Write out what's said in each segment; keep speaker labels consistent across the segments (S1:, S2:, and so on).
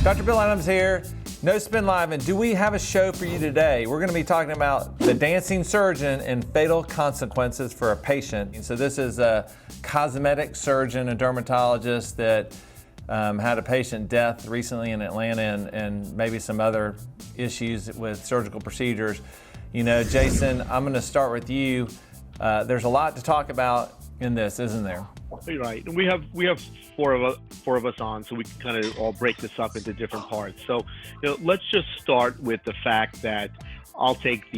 S1: Dr. Bill Adams here, No Spin Live, and do we have a show for you today? We're going to be talking about the dancing surgeon and fatal consequences for a patient. And so this is a cosmetic surgeon, a dermatologist that had a patient death recently in Atlanta and maybe some other issues with surgical procedures. You know, Jason, I'm going to start with you. There's a lot to talk about in this, isn't there?
S2: You're right. And we have four of us on, so we can kind of all break this up into different parts. So, let's just start with the fact that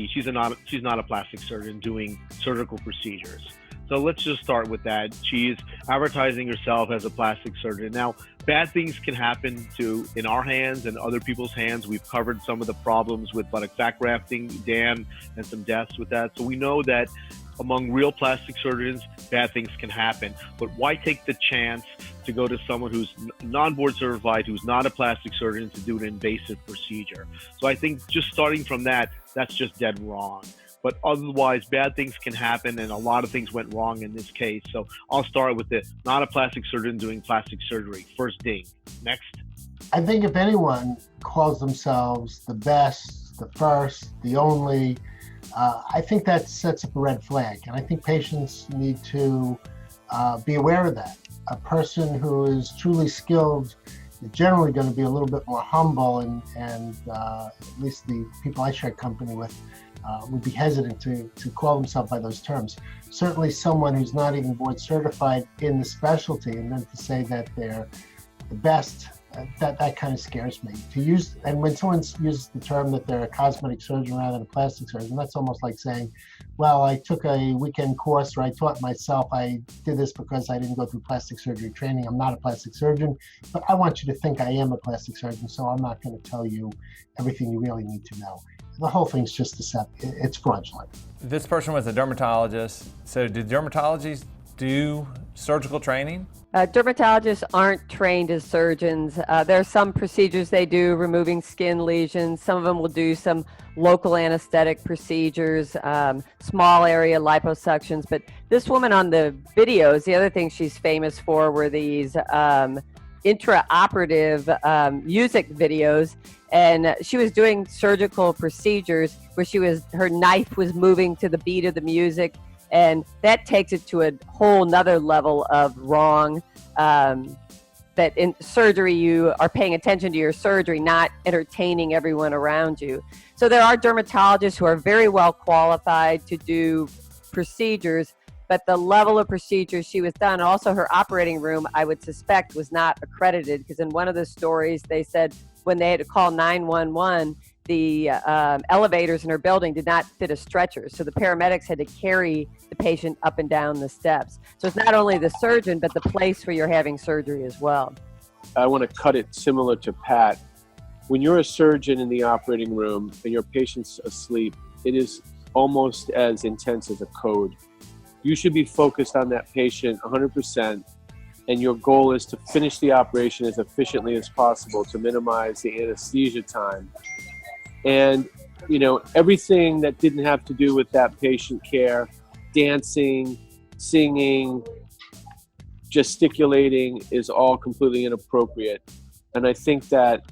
S2: she's not a plastic surgeon doing surgical procedures. So let's just start with that. She's advertising herself as a plastic surgeon. Now, bad things can happen in our hands and other people's hands. We've covered some of the problems with buttock fat grafting, Dan, and some deaths with that. So we know that among real plastic surgeons, bad things can happen. But why take the chance to go to someone who's non-board certified, who's not a plastic surgeon, to do an invasive procedure? So I think just starting from that's just dead wrong. But otherwise, bad things can happen, and a lot of things went wrong in this case. So I'll start with not a plastic surgeon doing plastic surgery. First ding. Next.
S3: I think if anyone calls themselves the best, the first, the only, I think that sets up a red flag. And I think patients need to be aware of that. A person who is truly skilled is generally going to be a little bit more humble, and at least the people I share company with would be hesitant to call themselves by those terms. Certainly someone who's not even board certified in the specialty, and then to say that they're the best, that kind of scares me. And when someone uses the term that they're a cosmetic surgeon rather than a plastic surgeon, that's almost like saying, well, I took a weekend course, or I taught myself, I did this because I didn't go through plastic surgery training. I'm not a plastic surgeon, but I want you to think I am a plastic surgeon, so I'm not going to tell you everything you really need to know. The whole thing's just deceptive. It's fraudulent. This
S1: person was a dermatologist. So did dermatologists do surgical training?
S4: Dermatologists aren't trained as surgeons. There are some procedures they do, removing skin lesions. Some of them will do some local anesthetic procedures, small area liposuctions. But this woman on the videos, the other thing she's famous for were these intraoperative music videos. And she was doing surgical procedures where her knife was moving to the beat of the music. And that takes it to a whole nother level of wrong, that in surgery, you are paying attention to your surgery, not entertaining everyone around you. So there are dermatologists who are very well qualified to do procedures, but the level of procedures she was done, also her operating room, I would suspect was not accredited, because in one of the stories, they said when they had to call 911, the elevators in her building did not fit a stretcher. So the paramedics had to carry the patient up and down the steps. So it's not only the surgeon, but the place where you're having surgery as well.
S5: I want to cut it similar to Pat. When you're a surgeon in the operating room and your patient's asleep, it is almost as intense as a code. You should be focused on that patient 100%. And your goal is to finish the operation as efficiently as possible to minimize the anesthesia time. And, everything that didn't have to do with that patient care, dancing, singing, gesticulating, is all completely inappropriate. And I think that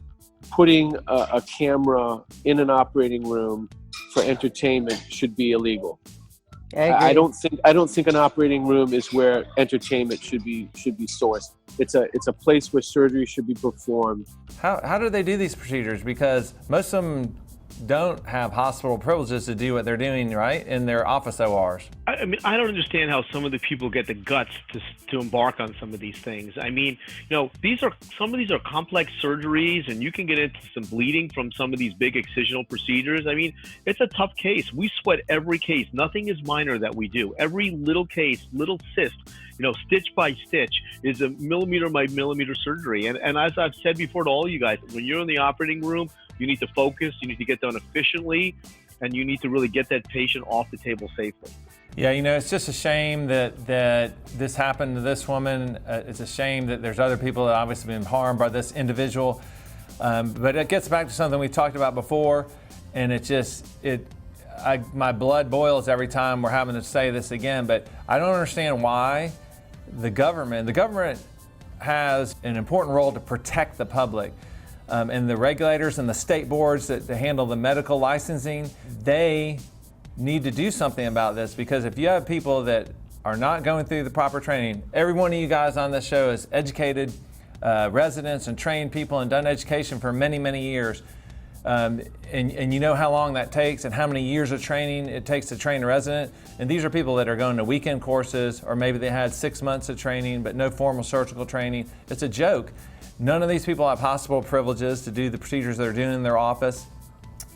S5: putting a camera in an operating room for entertainment should be illegal. I don't think an operating room is where entertainment should be sourced. It's a place where surgery should be performed.
S1: How do they do these procedures? Because most of them don't have hospital privileges to do what they're doing, right, in their office ORs.
S2: I mean, I don't understand how some of the people get the guts to embark on some of these things. I mean, some of these are complex surgeries, and you can get into some bleeding from some of these big excisional procedures. I mean, it's a tough case. We sweat every case. Nothing is minor that we do. Every little case, little cyst, stitch by stitch is a millimeter by millimeter surgery. And as I've said before to all you guys, when you're in the operating room, you need to focus, you need to get done efficiently, and you need to really get that patient off the table safely.
S1: Yeah, it's just a shame that this happened to this woman. It's a shame that there's other people that obviously been harmed by this individual. But it gets back to something we talked about before, and my blood boils every time we're having to say this again, but I don't understand why the government has an important role to protect the public. and the regulators and the state boards that handle the medical licensing, they need to do something about this, because if you have people that are not going through the proper training, every one of you guys on this show is educated residents and trained people and done education for many, many years. And you know how long that takes and how many years of training it takes to train a resident. And these are people that are going to weekend courses, or maybe they had 6 months of training but no formal surgical training. It's a joke. None of these people have hospital privileges to do the procedures they're doing in their office.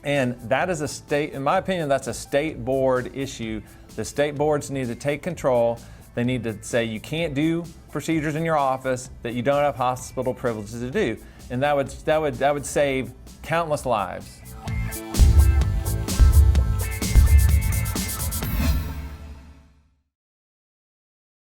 S1: And that is a state, in my opinion, that's a state board issue. The state boards need to take control. They need to say you can't do procedures in your office that you don't have hospital privileges to do. And that would save countless lives.